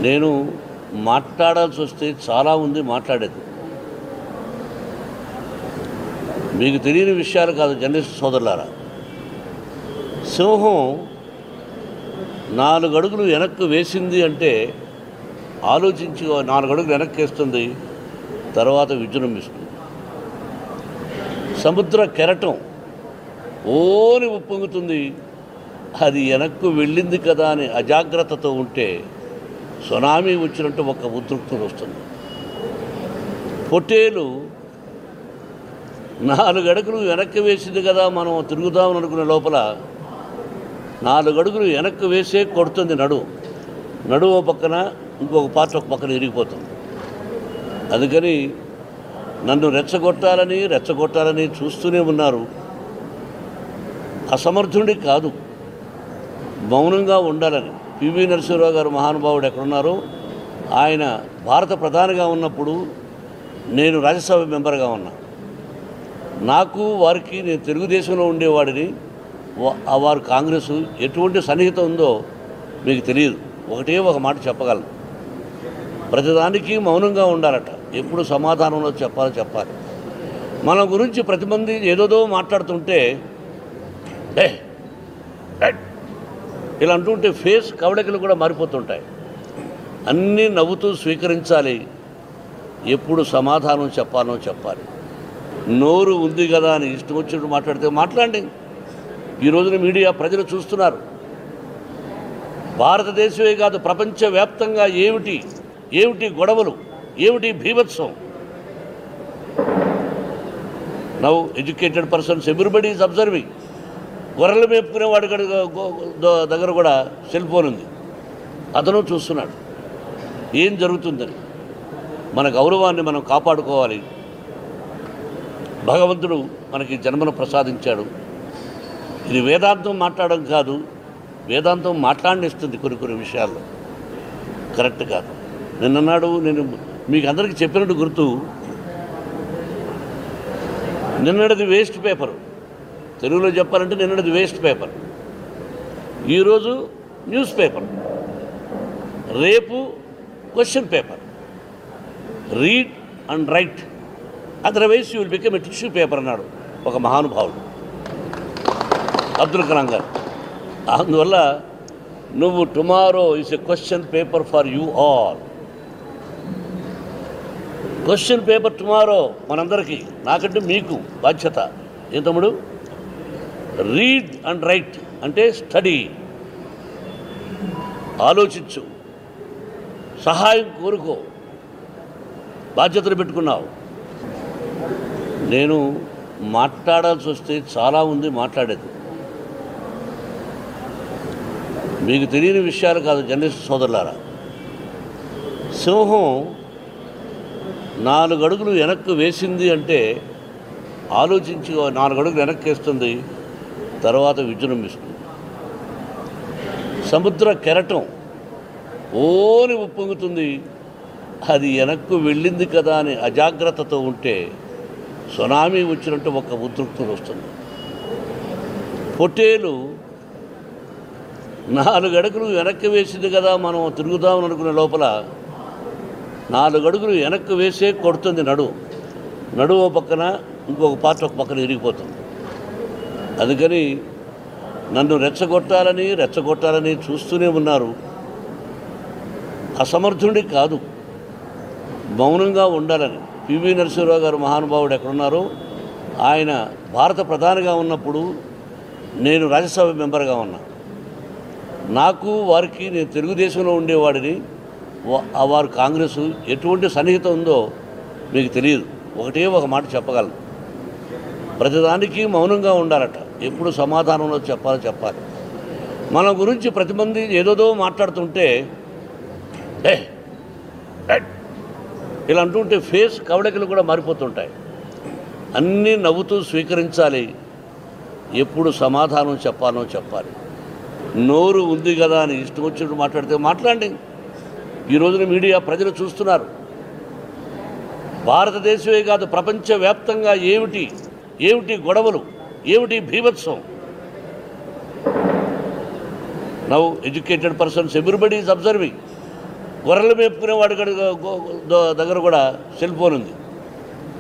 నేను మాట్లాడాల్సి వస్తే చాలా ఉంది మాట్లాడేది. మీకు తెలియని విషయాలు కాదు జర్నలిస్ట్ సోదరులారా. సింహం 4 అడుగులు వెనక్కు వేసింది అంటే ఆలోచించి 4 అడుగులు వెనక్కి వేస్తుంది, తర్వాత విజృంభిస్తుంది. సముద్ర కెరటం ఓని ఉప్పొంగుతుంది, అది వెనక్కు వెళ్ళింది కదా అని అజాగ్రత్తతో ఉంటే సునామీ వచ్చినట్టు ఒక ఉద్రిక్తత వస్తుంది. పొట్టేలు 4 అడుగులు వెనక్కి వేసింది కదా మనం తిరుగుదామని అనుకునే లోపల 4 అడుగులు వెనక్కి వేసే కొడుతుంది. నడువు పక్కన ఇంకొక పార్ట్ ఒక పక్కన ఇరిగిపోతుంది. అందుకని నన్ను రెచ్చగొట్టాలని చూస్తూనే ఉన్నారు. అసమర్థుడి కాదు, మౌనంగా ఉండాలని. పివి నరసింహరావు గారు మహానుభావుడు ఎక్కడున్నారో, ఆయన భారత ప్రధానిగా ఉన్నప్పుడు నేను రాజ్యసభ మెంబర్గా ఉన్నా. నాకు వారికి, నేను తెలుగుదేశంలో ఉండేవాడిని, వారు కాంగ్రెస్, ఎటువంటి సన్నిహితం ఉందో మీకు తెలియదు. ఒక మాట చెప్పగలను, ప్రతిదానికి మౌనంగా ఉండాలట. ఎప్పుడు సమాధానంలో చెప్పాలి. మన గురించి ప్రతిమంది ఏదోదో మాట్లాడుతుంటే ఇలా అంటుంటే ఫేస్ కవళికలు కూడా మారిపోతుంటాయి. అన్నీ నవ్వుతూ స్వీకరించాలి. ఎప్పుడు సమాధానం చెప్పాలి. నోరు ఉంది కదా అని ఇష్టం వచ్చినట్టు మాట్లాడితే మాట్లాడండి. ఈ రోజున మీడియా ప్రజలు చూస్తున్నారు. భారతదేశమే కాదు, ప్రపంచవ్యాప్తంగా ఏమిటి గొడవలు, ఏమిటి భీభత్సం. Now educated persons everybody is observing. గొర్రెలు మేపుకునేవాడి దగ్గర కూడా సెల్ ఫోన్ ఉంది, అతను చూస్తున్నాడు ఏం జరుగుతుందని. మన గౌరవాన్ని మనం కాపాడుకోవాలి. భగవంతుడు మనకి జన్మను ప్రసాదించాడు. ఇది వేదాంతం మాట్లాడడం కాదు, వేదాంతం మాట్లాడినిస్తుంది కొన్ని విషయాల్లో. కరెక్ట్ కాదు. నిన్నన్నాడు, నేను మీకు అందరికీ చెప్పినట్టు గుర్తు, నిన్నటిది వేస్ట్ పేపర్. తెలుగులో చెప్పాలంటే నిన్నటిది వేస్ట్ పేపర్, ఈరోజు న్యూస్ పేపర్, రేపు question paper. Read and right, otherwise you will become a tissue paper అన్నాడు ఒక మహానుభావుడు, అబ్దుల్ కలాం గారు. అందువల్ల నువ్వు tomorrow is a question paper for you all. Question paper tomorrow మనందరికీ, నాకంటే మీకు బాధ్యత. ఏం తమ్ముడు? రీడ్ అండ్ రైట్ అంటే స్టడీ, ఆలోచించు, సహాయం కోరుకో, బాధ్యతలు పెట్టుకున్నావు. నేను మాట్లాడాల్సి వస్తే చాలా ఉంది మాట్లాడేది. మీకు తెలియని విషయాలు కాదు జర్నలిస్ట్ సోదరులారా. సింహం 4 అడుగులు వెనక్కు వేసింది అంటే ఆలోచించి 4 అడుగులు వెనక్కి వేస్తుంది, తర్వాత విజృంభిస్తుంది. సముద్ర కెరటం ఓని ఉప్పొంగుతుంది, అది వెనక్కు వెళ్ళింది కదా అని అజాగ్రత్తతో ఉంటే సునామీ వచ్చినట్టు ఒక ఉద్రిక్తత వస్తుంది. పొట్టేలు 4 అడుగులు వెనక్కి వేసింది కదా మనం తిరుగుదామని అనుకునే లోపల 4 అడుగులు వెనక్కి వేసే కొడుతుంది. నడువు పక్కన ఇంకొక పార్ట్ ఒక పక్కన ఇరిగిపోతుంది. అందుకని నన్ను రెచ్చగొట్టాలని చూస్తూనే ఉన్నారు. అసమర్థుడి కాదు, మౌనంగా ఉండాలని. పివి నరసింహరావు గారు మహానుభావుడు ఎక్కడున్నారో, ఆయన భారత ప్రధానిగా ఉన్నప్పుడు నేను రాజ్యసభ మెంబర్గా ఉన్నా. నాకు వారికి, నేను తెలుగుదేశంలో ఉండేవాడిని, వారు కాంగ్రెస్, ఎటువంటి సన్నిహితం ఉందో మీకు తెలియదు. ఒక మాట చెప్పగలను, ప్రతిదానికి మౌనంగా ఉండాలట. ఎప్పుడు సమాధానంలో చెప్పాలి. మన గురించి ప్రతిమంది ఏదోదో మాట్లాడుతుంటే ఇలా అంటుంటే ఫేస్ కవళికలు కూడా మారిపోతుంటాయి. అన్నీ నవ్వుతూ స్వీకరించాలి. ఎప్పుడు సమాధానం చెప్పాలి. నోరు ఉంది కదా అని ఇష్టం వచ్చినట్టు మాట్లాడితే మాట్లాడండి. ఈ రోజున మీడియా ప్రజలు చూస్తున్నారు. భారతదేశమే కాదు, ప్రపంచవ్యాప్తంగా ఏమిటి గొడవలు, ఏమిటి భీభత్సం. Now educated persons everybody is observing. గొర్రెలు మేపుకునేవాడి దగ్గర కూడా సెల్ ఫోన్ ఉంది,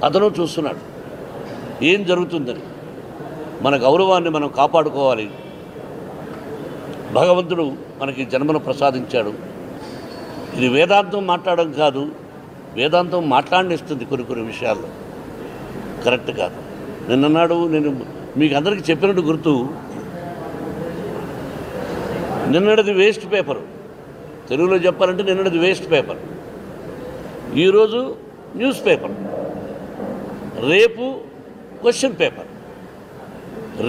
అతను చూస్తున్నాడు ఏం జరుగుతుందని. మన గౌరవాన్ని మనం కాపాడుకోవాలి. భగవంతుడు మనకి జన్మను ప్రసాదించాడు. ఇది వేదాంతం మాట్లాడడం కాదు, వేదాంతం మాట్లాడనిస్తుంది కొన్ని విషయాల్లో. కరెక్ట్ కాదు. నిన్నన్నాడు నేను మీకు అందరికీ చెప్పినట్టు గుర్తు, నిన్నటిది వేస్ట్ పేపర్, తెలుగులో చెప్పాలంటే నిన్నటిది వేస్ట్ పేపర్, ఈరోజు న్యూస్ పేపర్, రేపు question paper.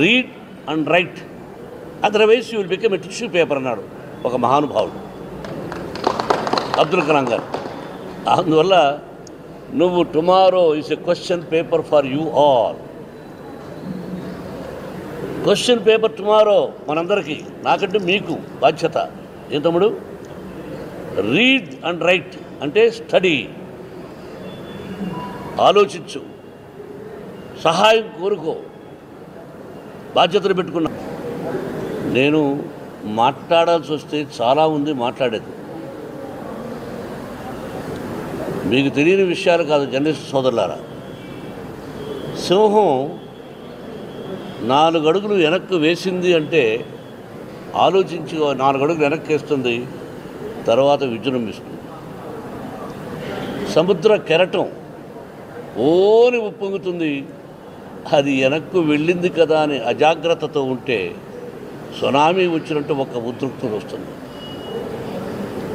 Read and right, otherwise you will become a tissue paper అన్నాడు ఒక మహానుభావుడు, అబ్దుల్ కలాం గారు. అందువల్ల నువ్వు tomorrow is a question paper for you all. Question paper tomorrow మనందరికీ, నాకంటే మీకు బాధ్యత. ఏం తమ్ముడు? రీడ్ అండ్ రైట్ అంటే స్టడీ, ఆలోచించు, సహాయం కోరుకో, బాధ్యతలు పెట్టుకున్నా. నేను మాట్లాడాల్సి వస్తే చాలా ఉంది మాట్లాడేది. మీకు తెలియని విషయాలు కాదు జర్నలిస్ట్ సోదరులారా. సింహం 4 అడుగులు వెనక్కు వేసింది అంటే ఆలోచించి 4 అడుగులు వెనక్కి వేస్తుంది, తర్వాత విజృంభిస్తుంది. సముద్ర కెరటం ఓని ఉప్పొంగుతుంది, అది వెనక్కు వెళ్ళింది కదా అని అజాగ్రత్తతో ఉంటే సునామీ వచ్చినట్టు ఒక ఉద్రిక్తత వస్తుంది.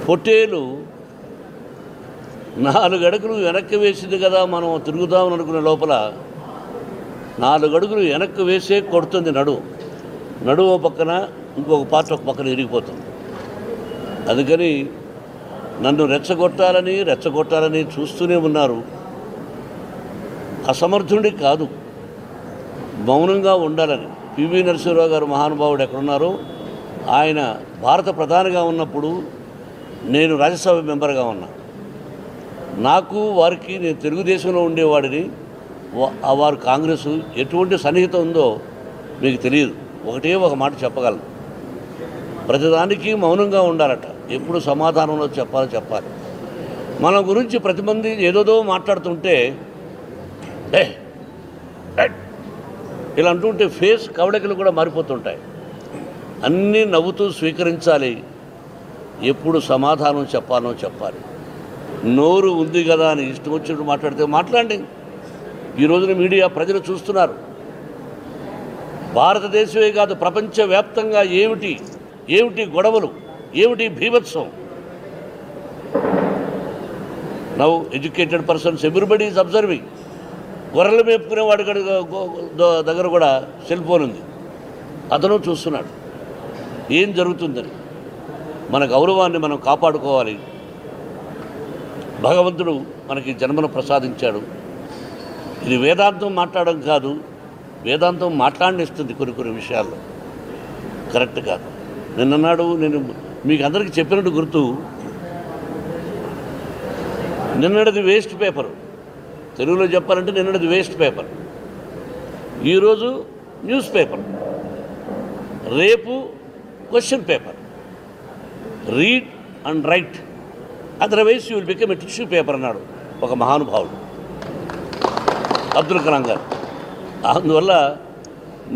పొట్టేలు 4 అడుగులు వెనక్కి వేసింది కదా మనం తిరుగుదామని అనుకునే లోపల 4 అడుగులు వెనక్కి వేసే కొడుతుంది నడువు పక్కన, ఇంకొక పార్ట్ ఒక పక్కన ఇరిగిపోతుంది. అందుకని నన్ను రెచ్చగొట్టాలని చూస్తూనే ఉన్నారు. అసమర్థుడి కాదు, మౌనంగా ఉండాలని. పివి నరసింహరావు గారు మహానుభావుడు ఎక్కడున్నారో, ఆయన భారత ప్రధానిగా ఉన్నప్పుడు నేను రాజ్యసభ మెంబర్గా ఉన్నా. నాకు వారికి, నేను తెలుగుదేశంలో ఉండేవాడిని, వారు కాంగ్రెస్, ఎటువంటి సన్నిహితం ఉందో మీకు తెలియదు. ఒక మాట చెప్పగలను, ప్రతిదానికి మౌనంగా ఉండాలట. ఎప్పుడు సమాధానంలో చెప్పాలి. మన గురించి ప్రతి మంది ఏదోదో మాట్లాడుతుంటే ఇలా అంటుంటే ఫేస్ కవళికలు కూడా మారిపోతుంటాయి. అన్నీ నవ్వుతూ స్వీకరించాలి. ఎప్పుడు సమాధానం చెప్పాలి. నోరు ఉంది కదా అని ఇష్టం వచ్చినట్టు మాట్లాడితే మాట్లాడండి. ఈ రోజున మీడియా ప్రజలు చూస్తున్నారు. భారతదేశమే కాదు, ప్రపంచవ్యాప్తంగా ఏమిటి గొడవలు, ఏమిటి భీభత్సం. Now educated persons everybody is observing. గొర్రెలు మేపుకునేవాడి దగ్గర కూడా సెల్ ఫోన్ ఉంది, అతను చూస్తున్నాడు ఏం జరుగుతుందని. మన గౌరవాన్ని మనం కాపాడుకోవాలి. భగవంతుడు మనకి జన్మను ప్రసాదించాడు. ఇది వేదాంతం మాట్లాడడం కాదు, వేదాంతం మాట్లాడనిస్తుంది కొన్ని విషయాల్లో. కరెక్ట్ కాదు. నిన్నన్నాడు నేను మీకు అందరికీ చెప్పినట్టు గుర్తు, నిన్నటిది వేస్ట్ పేపర్, తెలుగులో చెప్పాలంటే నిన్నటిది వేస్ట్ పేపర్, ఈరోజు న్యూస్ పేపర్, రేపు question paper. Read and right, otherwise you will become a tissue paper అన్నాడు ఒక మహానుభావుడు, అబ్దుల్ కలాం గారు. అందువల్ల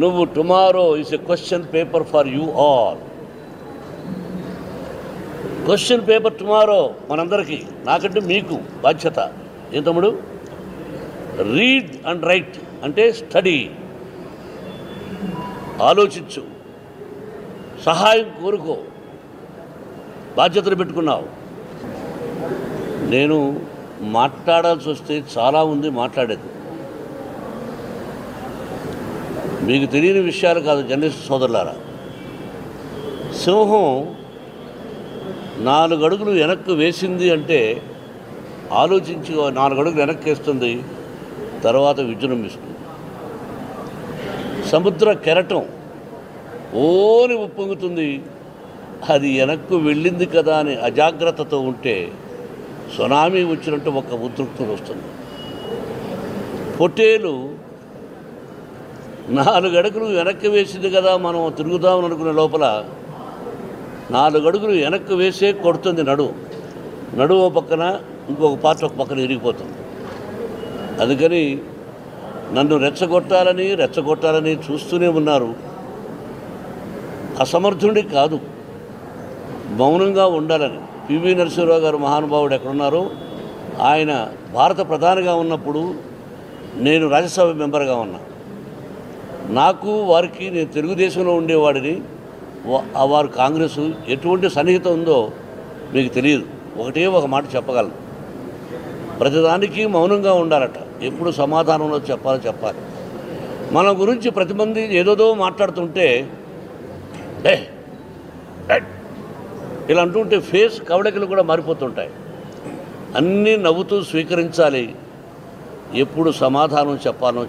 నువ్వు tomorrow is a question paper for you all. Question paper tomorrow మనందరికీ, నాకంటే మీకు బాధ్యత. ఏం తమ్ముడు? రీడ్ అండ్ రైట్ అంటే స్టడీ, ఆలోచించు, సహాయం కోరుకో, బాధ్యతలు పెట్టుకున్నావు. నేను మాట్లాడాల్సి వస్తే చాలా ఉంది మాట్లాడేది. మీకు తెలియని విషయాలు కాదు జర్నలిస్ట్ సోదరులారా. సింహం 4 అడుగులు వెనక్కు వేసింది అంటే ఆలోచించి 4 అడుగులు వెనక్కి వేస్తుంది, తర్వాత విజృంభిస్తుంది. సముద్ర కెరటం ఓని ఉప్పొంగుతుంది, అది వెనక్కు వెళ్ళింది కదా అని అజాగ్రత్తతో ఉంటే సునామీ వచ్చినట్టు ఒక ఉద్రిక్తత వస్తుంది. పొట్టేలు 4 అడుగులు వెనక్కి వేసింది కదా మనం తిరుగుదామని అనుకునే లోపల 4 అడుగులు వెనక్కి వేసే కొడుతుంది నడువు పక్కన ఇంకొక పార్ట్ ఒక పక్కన ఇరిగిపోతుంది. అందుకని నన్ను రెచ్చగొట్టాలని చూస్తూనే ఉన్నారు. అసమర్థుడి కాదు, మౌనంగా ఉండాలని. పివి నరసింహరావు గారు మహానుభావుడు ఎక్కడున్నారో, ఆయన భారత ప్రధానిగా ఉన్నప్పుడు నేను రాజ్యసభ మెంబర్గా ఉన్నా. నాకు వారికి, నేను తెలుగుదేశంలో ఉండేవాడిని, వారు కాంగ్రెస్, ఎటువంటి సన్నిహితం ఉందో మీకు తెలియదు. ఒక మాట చెప్పగలను, ప్రతిదానికి మౌనంగా ఉండాలట. ఎప్పుడు సమాధానంలో చెప్పాలి. మన గురించి ప్రతిమంది ఏదోదో మాట్లాడుతుంటే ఇలా అంటుంటే ఫేస్ కవళికలు కూడా మారిపోతుంటాయి. అన్నీ నవ్వుతూ స్వీకరించాలి. ఎప్పుడు సమాధానం చెప్పాలి.